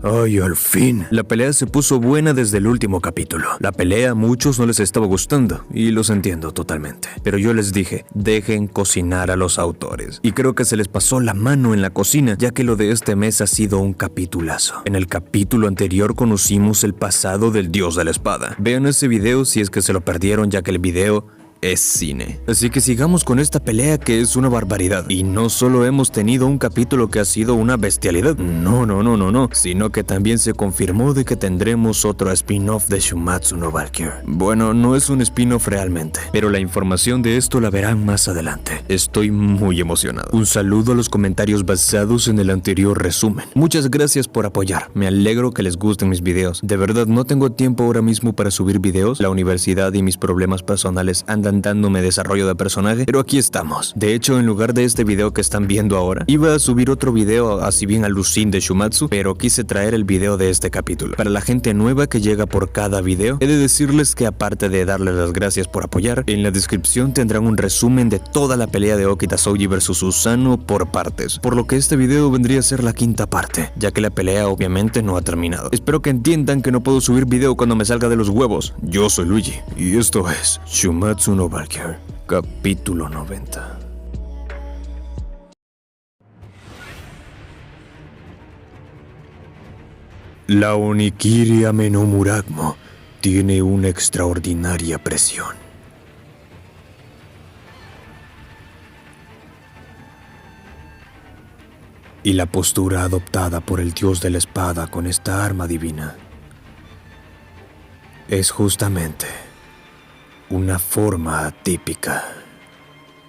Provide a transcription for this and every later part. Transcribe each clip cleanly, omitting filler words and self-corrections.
¡Ay, al fin! La pelea se puso buena desde el último capítulo. La pelea a muchos no les estaba gustando, y los entiendo totalmente. Pero yo les dije, dejen cocinar a los autores. Y creo que se les pasó la mano en la cocina, ya que lo de este mes ha sido un capitulazo. En el capítulo anterior conocimos el pasado del dios de la espada. Vean ese video si es que se lo perdieron, ya que el video es cine. Así que sigamos con esta pelea que es una barbaridad. Y no solo hemos tenido un capítulo que ha sido una bestialidad, no, sino que también se confirmó de que tendremos otro spin-off de Shumatsu no Valkyrie. Bueno, no es un spin-off realmente, pero la información de esto la verán más adelante. Estoy muy emocionado. Un saludo a los comentarios basados en el anterior resumen. Muchas gracias por apoyar. Me alegro que les gusten mis videos. De verdad, no tengo tiempo ahora mismo para subir videos. La universidad y mis problemas personales andan dándome desarrollo de personaje, pero aquí estamos. De hecho, en lugar de este video que están viendo ahora, iba a subir otro video así bien alucin de Shumatsu, pero quise traer el video de este capítulo. Para la gente nueva que llega por cada video, he de decirles que aparte de darles las gracias por apoyar, en la descripción tendrán un resumen de toda la pelea de Okita Souji vs Susano por partes, por lo que este video vendría a ser la quinta parte, ya que la pelea obviamente no ha terminado. Espero que entiendan que no puedo subir video cuando me salga de los huevos. Yo soy Luigi, y esto es Shumatsu no Valkyrie, capítulo 90. La Onikiri Ame no Muragmo tiene una extraordinaria presión. Y la postura adoptada por el dios de la espada con esta arma divina es justamente una forma atípica.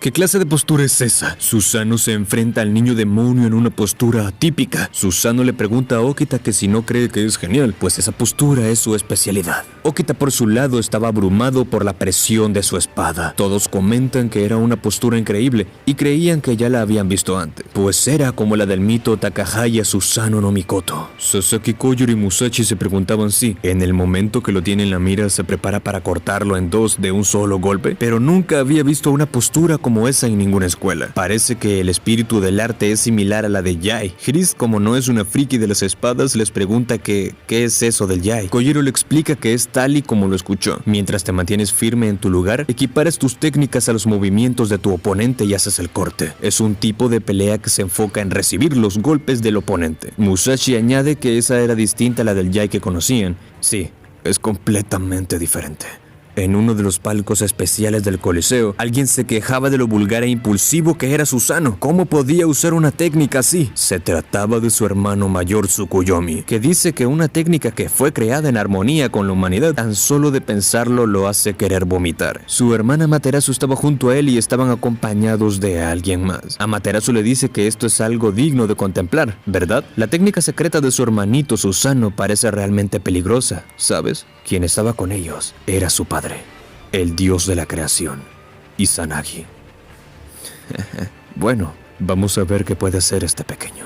¿Qué clase de postura es esa? Susano se enfrenta al niño demonio en una postura atípica. Susano le pregunta a Okita que si no cree que es genial, pues esa postura es su especialidad. Okita por su lado estaba abrumado por la presión de su espada. Todos comentan que era una postura increíble y creían que ya la habían visto antes, pues era como la del mito Takahaya Susano no Mikoto. Sasaki Kojuro y Musashi se preguntaban si, en el momento que lo tiene en la mira, se prepara para cortarlo en dos de un solo golpe, pero nunca había visto una postura como esa en ninguna escuela. Parece que el espíritu del arte es similar a la de Yai. Chris, como no es una friki de las espadas, les pregunta qué es eso del Yai. Kojiro le explica que es tal y como lo escuchó. Mientras te mantienes firme en tu lugar, equiparas tus técnicas a los movimientos de tu oponente y haces el corte. Es un tipo de pelea que se enfoca en recibir los golpes del oponente. Musashi añade que esa era distinta a la del Yai que conocían. Sí, es completamente diferente. En uno de los palcos especiales del Coliseo, alguien se quejaba de lo vulgar e impulsivo que era Susano. ¿Cómo podía usar una técnica así? Se trataba de su hermano mayor Tsukuyomi, que dice que una técnica que fue creada en armonía con la humanidad, tan solo de pensarlo lo hace querer vomitar. Su hermana Amaterasu estaba junto a él y estaban acompañados de alguien más. Amaterasu le dice que esto es algo digno de contemplar, ¿verdad? La técnica secreta de su hermanito Susano parece realmente peligrosa, ¿sabes? Quien estaba con ellos era su padre, el dios de la creación, Izanagi. Bueno, vamos a ver qué puede hacer este pequeño.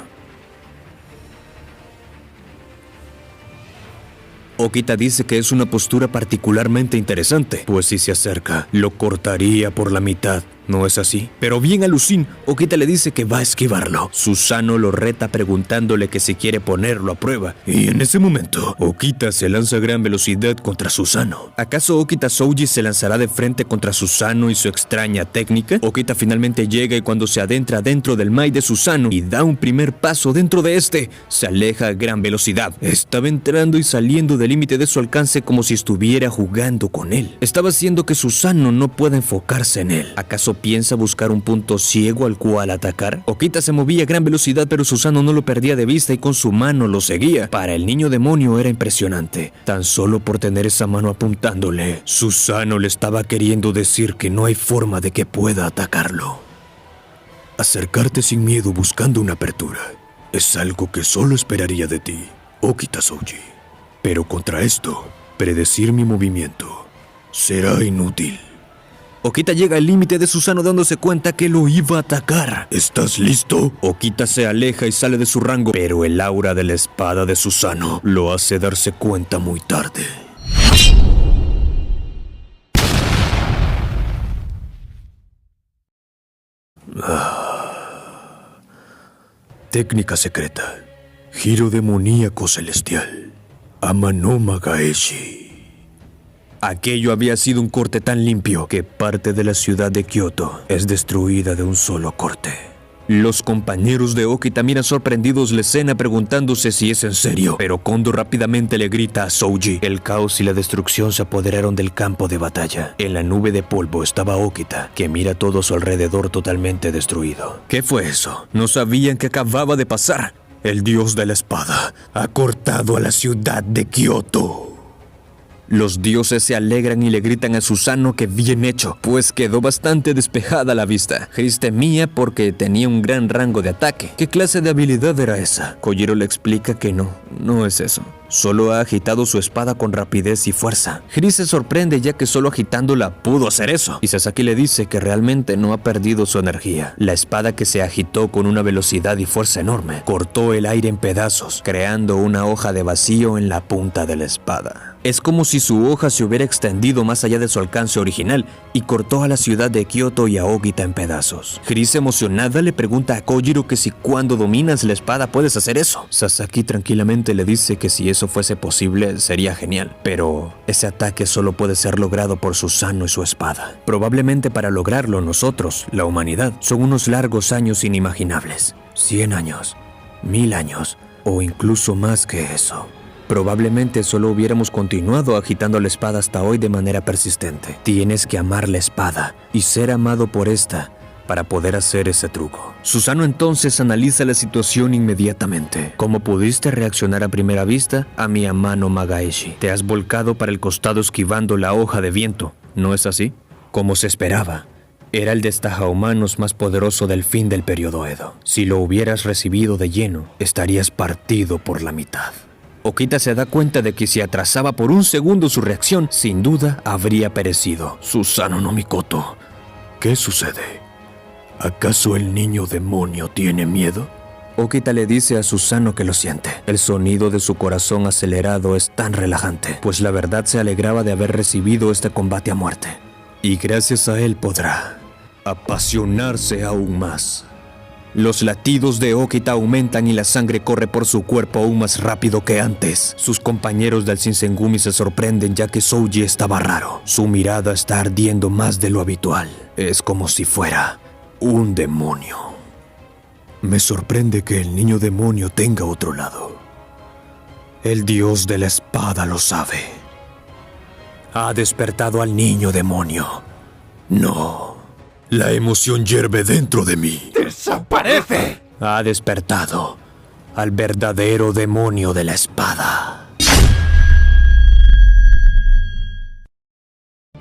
Okita dice que es una postura particularmente interesante, pues si se acerca, lo cortaría por la mitad. ¿No es así? Pero bien alucin, Okita le dice que va a esquivarlo. Susano lo reta preguntándole que si quiere ponerlo a prueba. Y en ese momento, Okita se lanza a gran velocidad contra Susano. ¿Acaso Okita Souji se lanzará de frente contra Susano y su extraña técnica? Okita finalmente llega y cuando se adentra dentro del Mai de Susano y da un primer paso dentro de este, se aleja a gran velocidad. Estaba entrando y saliendo del límite de su alcance como si estuviera jugando con él. Estaba haciendo que Susano no pueda enfocarse en él. ¿Acaso piensa buscar un punto ciego al cual atacar? Okita se movía a gran velocidad, pero Susano no lo perdía de vista y con su mano lo seguía. Para el niño demonio era impresionante. Tan solo por tener esa mano apuntándole, Susano le estaba queriendo decir que no hay forma de que pueda atacarlo. Acercarte sin miedo buscando una apertura es algo que solo esperaría de ti, Okita Souji. Pero contra esto, predecir mi movimiento será inútil. Okita llega al límite de Susano dándose cuenta que lo iba a atacar. ¿Estás listo? Okita se aleja y sale de su rango, pero el aura de la espada de Susano lo hace darse cuenta muy tarde. Técnica secreta. Giro demoníaco celestial. Amanoma Gaeshi. Aquello había sido un corte tan limpio que parte de la ciudad de Kioto es destruida de un solo corte. Los compañeros de Okita miran sorprendidos la escena preguntándose si es en serio, pero Kondo rápidamente le grita a Souji. El caos y la destrucción se apoderaron del campo de batalla. En la nube de polvo estaba Okita, que mira todo a su alrededor totalmente destruido. ¿Qué fue eso? No sabían que acababa de pasar. El dios de la espada ha cortado a la ciudad de Kioto. Los dioses se alegran y le gritan a Susanoo que bien hecho, pues quedó bastante despejada la vista. Chris temía porque tenía un gran rango de ataque. ¿Qué clase de habilidad era esa? Kojiro le explica que no es eso. Solo ha agitado su espada con rapidez y fuerza. Chris se sorprende ya que solo agitándola pudo hacer eso. Y Sasaki le dice que realmente no ha perdido su energía. La espada que se agitó con una velocidad y fuerza enorme cortó el aire en pedazos, creando una hoja de vacío en la punta de la espada. Es como si su hoja se hubiera extendido más allá de su alcance original y cortó a la ciudad de Kioto y a Okita en pedazos. Chris, emocionada, le pregunta a Kojiro que si cuando dominas la espada puedes hacer eso. Sasaki tranquilamente le dice que si eso fuese posible sería genial, pero ese ataque solo puede ser logrado por Susanoo y su espada. Probablemente para lograrlo nosotros, la humanidad, son unos largos años inimaginables. 100 años, 1000 años o incluso más que eso. Probablemente solo hubiéramos continuado agitando la espada hasta hoy de manera persistente. Tienes que amar la espada y ser amado por esta para poder hacer ese truco. Susanoo entonces analiza la situación inmediatamente. ¿Cómo pudiste reaccionar a primera vista a mi Amanoma Gaeshi? Te has volcado para el costado esquivando la hoja de viento, ¿no es así? Como se esperaba. Era el destajahumanos más poderoso del fin del periodo Edo. Si lo hubieras recibido de lleno, estarías partido por la mitad. Okita se da cuenta de que si atrasaba por un segundo su reacción, sin duda habría perecido. Susanoo no Mikoto, ¿qué sucede? ¿Acaso el niño demonio tiene miedo? Okita le dice a Susanoo que lo siente. El sonido de su corazón acelerado es tan relajante, pues la verdad se alegraba de haber recibido este combate a muerte. Y gracias a él podrá apasionarse aún más. Los latidos de Okita aumentan y la sangre corre por su cuerpo aún más rápido que antes. Sus compañeros del Shinsengumi se sorprenden ya que Souji estaba raro. Su mirada está ardiendo más de lo habitual. Es como si fuera un demonio. Me sorprende que el niño demonio tenga otro lado. El dios de la espada lo sabe. Ha despertado al niño demonio. No. La emoción hierve dentro de mí. ¡Desaparece! Ha despertado al verdadero demonio de la espada.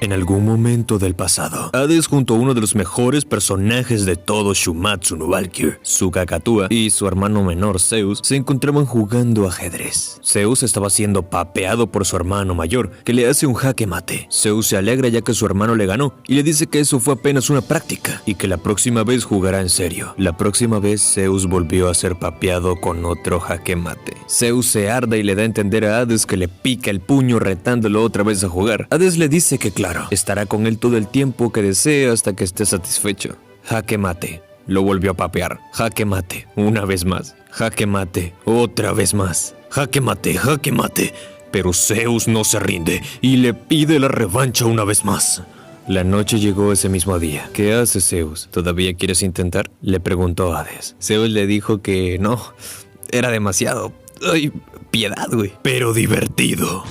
En algún momento del pasado, Hades junto a uno de los mejores personajes de todo Shumatsu no Valkyrie, Tsukakatua, y su hermano menor Zeus se encontraban jugando ajedrez. Zeus estaba siendo papeado por su hermano mayor, que le hace un jaque mate. Zeus se alegra ya que su hermano le ganó y le dice que eso fue apenas una práctica y que la próxima vez jugará en serio. La próxima vez Zeus volvió a ser papeado con otro jaque mate. Zeus se arda y le da a entender a Hades que le pica el puño retándolo otra vez a jugar. Hades le dice que claro, estará con él todo el tiempo que desee hasta que esté satisfecho. Jaque mate. Lo volvió a papear. Jaque mate. Una vez más. Jaque mate. Otra vez más. Jaque mate. Jaque mate. Pero Zeus no se rinde y le pide la revancha una vez más. La noche llegó ese mismo día. ¿Qué haces, Zeus? ¿Todavía quieres intentar? Le preguntó Hades. Zeus le dijo que no. Era demasiado. Ay, piedad, güey. Pero divertido.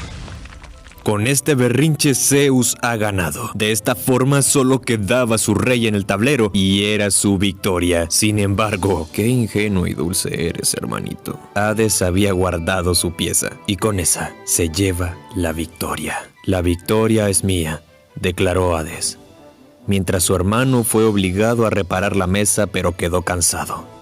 Con este berrinche Zeus ha ganado. De esta forma solo quedaba su rey en el tablero y era su victoria. Sin embargo, qué ingenuo y dulce eres, hermanito. Hades había guardado su pieza y con esa se lleva la victoria. La victoria es mía, declaró Hades, mientras su hermano fue obligado a reparar la mesa pero quedó cansado.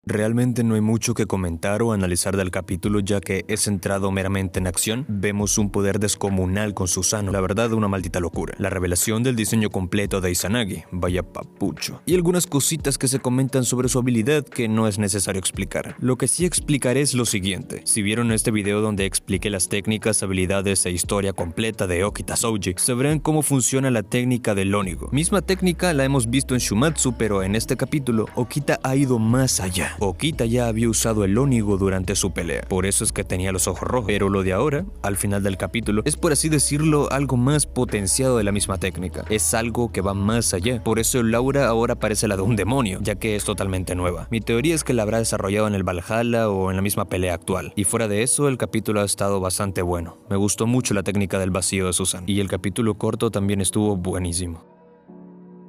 Realmente no hay mucho que comentar o analizar del capítulo, ya que es centrado meramente en acción. Vemos un poder descomunal con Susanoo, la verdad una maldita locura. La revelación del diseño completo de Izanagi, vaya papucho. Y algunas cositas que se comentan sobre su habilidad que no es necesario explicar. Lo que sí explicaré es lo siguiente. Si vieron este video donde expliqué las técnicas, habilidades e historia completa de Okita Souji, sabrán cómo funciona la técnica del Onigo. Misma técnica la hemos visto en Shumatsu, pero en este capítulo Okita ha ido más allá. Okita ya había usado el Onigo durante su pelea, por eso es que tenía los ojos rojos, pero lo de ahora, al final del capítulo, es por así decirlo algo más potenciado de la misma técnica, es algo que va más allá, por eso Laura ahora parece la de un demonio, ya que es totalmente nueva. Mi teoría es que la habrá desarrollado en el Valhalla o en la misma pelea actual, y fuera de eso el capítulo ha estado bastante bueno, me gustó mucho la técnica del vacío de Susanoo, y el capítulo corto también estuvo buenísimo.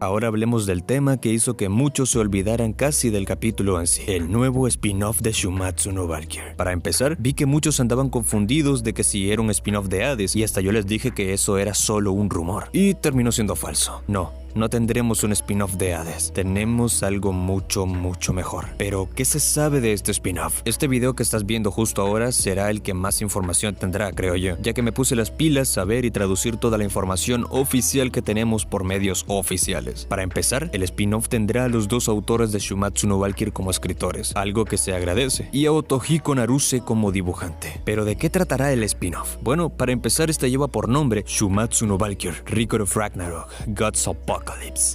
Ahora hablemos del tema que hizo que muchos se olvidaran casi del capítulo en sí, el nuevo spin-off de Shumatsu no Valkyrie. Para empezar, vi que muchos andaban confundidos de que si era un spin-off de Hades, y hasta yo les dije que eso era solo un rumor. Y terminó siendo falso. No tendremos un spin-off de Hades, tenemos algo mucho mejor. Pero, ¿qué se sabe de este spin-off? Este video que estás viendo justo ahora será el que más información tendrá, creo yo, ya que me puse las pilas a ver y traducir toda la información oficial que tenemos por medios oficiales. Para empezar, el spin-off tendrá a los dos autores de Shumatsu no Valkyrie como escritores, algo que se agradece, y a Otohiko Naruse como dibujante. Pero, ¿de qué tratará el spin-off? Bueno, para empezar, este lleva por nombre Shumatsu no Valkyrie, Record of Ragnarok, Gods of Apocalypse.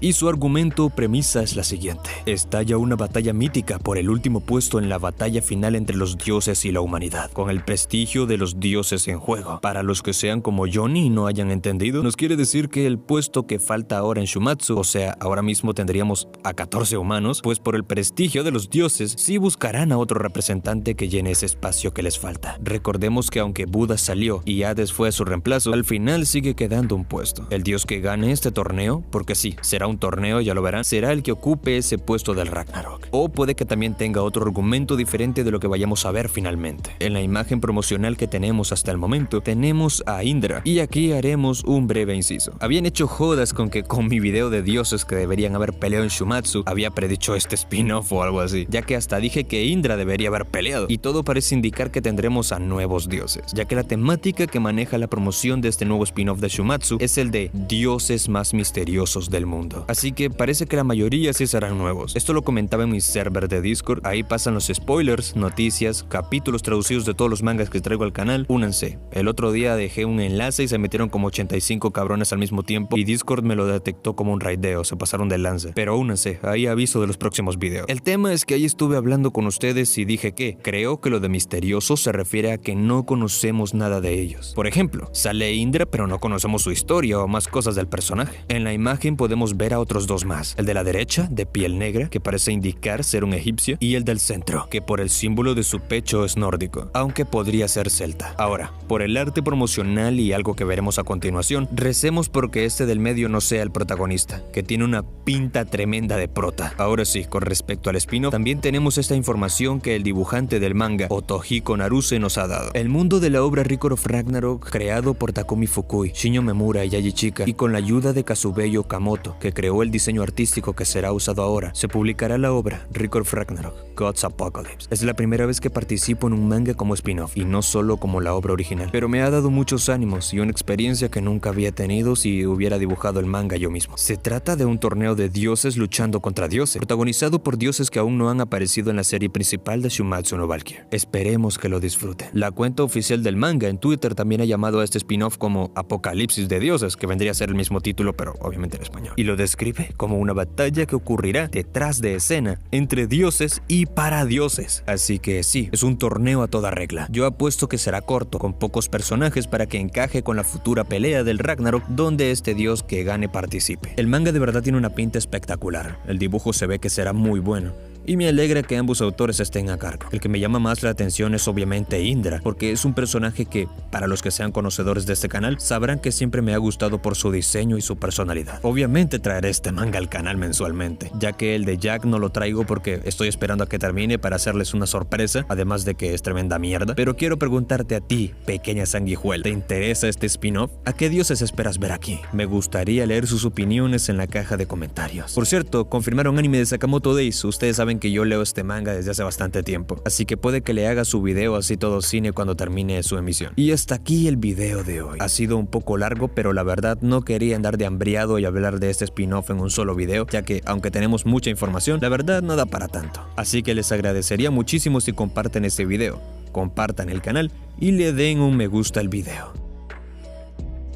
Y su argumento o premisa es la siguiente. Estalla una batalla mítica por el último puesto en la batalla final entre los dioses y la humanidad, con el prestigio de los dioses en juego. Para los que sean como Johnny y no hayan entendido, nos quiere decir que el puesto que falta ahora en Shumatsu, o sea, ahora mismo tendríamos a 14 humanos, pues por el prestigio de los dioses, sí buscarán a otro representante que llene ese espacio que les falta. Recordemos que aunque Buda salió y Hades fue su reemplazo, al final sigue quedando un puesto. El dios que gane este torneo, porque sí, será un torneo, ya lo verán, será el que ocupe ese puesto del Ragnarok. O puede que también tenga otro argumento diferente de lo que vayamos a ver finalmente. En la imagen promocional que tenemos hasta el momento, tenemos a Indra, y aquí haremos un breve inciso. Habían hecho jodas con que con mi video de dioses que deberían haber peleado en Shumatsu, había predicho este spin-off o algo así, ya que hasta dije que Indra debería haber peleado, y todo parece indicar que tendremos a nuevos dioses, ya que la temática que maneja la promoción de este nuevo spin-off de Shumatsu es el de dioses más misteriosos del mundo. Así que parece que la mayoría sí serán nuevos. Esto lo comentaba en mi server de Discord, ahí pasan los spoilers, noticias, capítulos traducidos de todos los mangas que traigo al canal. Únanse. El otro día dejé un enlace y se metieron como 85 cabrones al mismo tiempo y Discord me lo detectó como un raideo, se pasaron de lanza. Pero únanse, ahí aviso de los próximos videos. El tema es que ahí estuve hablando con ustedes y dije que creo que lo de misterioso se refiere a que no conocemos nada de ellos. Por ejemplo, sale Indra pero no conocemos su historia o más cosas del personaje. En la imagen podemos ver a otros dos más, el de la derecha, de piel negra, que parece indicar ser un egipcio, y el del centro, que por el símbolo de su pecho es nórdico, aunque podría ser celta. Ahora, por el arte promocional y algo que veremos a continuación, recemos porque este del medio no sea el protagonista, que tiene una pinta tremenda de prota. Ahora sí, con respecto al spin-off, también tenemos esta información que el dibujante del manga, Otohiko Naruse, nos ha dado. El mundo de la obra Record of Ragnarok, creado por Takumi Fukui, Shinjo Memura y Yaji Chika, y con la ayuda de Kazubeyo Okamoto, que creó el diseño artístico que será usado ahora, se publicará la obra Record of Ragnarok, Gods of Apocalypse. Es la primera vez que participo en un manga como spin-off, y no solo como la obra original, pero me ha dado muchos ánimos y una experiencia que nunca había tenido si hubiera dibujado el manga yo mismo. Se trata de un torneo de dioses luchando contra dioses, protagonizado por dioses que aún no han aparecido en la serie principal de Shumatsu no Valkyrie. Esperemos que lo disfruten. La cuenta oficial del manga en Twitter también ha llamado a este spin-off como Apocalipsis de Dioses, que vendría a ser el mismo título pero obviamente en español, y lo describe como una batalla que ocurrirá detrás de escena entre dioses y para dioses. Así que sí, es un torneo a toda regla. Yo apuesto que será corto, con pocos personajes para que encaje con la futura pelea del Ragnarok donde este dios que gane participe. El manga de verdad tiene una pinta espectacular, el dibujo se ve que será muy bueno. Y me alegra que ambos autores estén a cargo. El que me llama más la atención es obviamente Indra, porque es un personaje que, para los que sean conocedores de este canal, sabrán que siempre me ha gustado por su diseño y su personalidad. Obviamente traeré este manga al canal mensualmente, ya que el de Jack no lo traigo porque estoy esperando a que termine para hacerles una sorpresa, además de que es tremenda mierda. Pero quiero preguntarte a ti, pequeña sanguijuela, ¿te interesa este spin-off? ¿A qué dioses esperas ver aquí? Me gustaría leer sus opiniones en la caja de comentarios. Por cierto, confirmaron anime de Sakamoto Days. Ustedes saben saben que yo leo este manga desde hace bastante tiempo, así que puede que le haga su video así todo cine cuando termine su emisión. Y hasta aquí el video de hoy. Ha sido un poco largo, pero la verdad no quería andar de hambriado y hablar de este spin-off en un solo video, ya que aunque tenemos mucha información, la verdad no da para tanto. Así que les agradecería muchísimo si comparten este video, compartan el canal y le den un me gusta al video.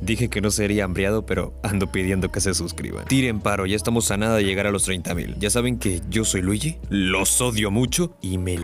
Dije que no sería hambriado, pero ando pidiendo que se suscriban. Tiren paro, ya estamos a nada de llegar a los 30,000. Ya saben que yo soy Luigi, los odio mucho y me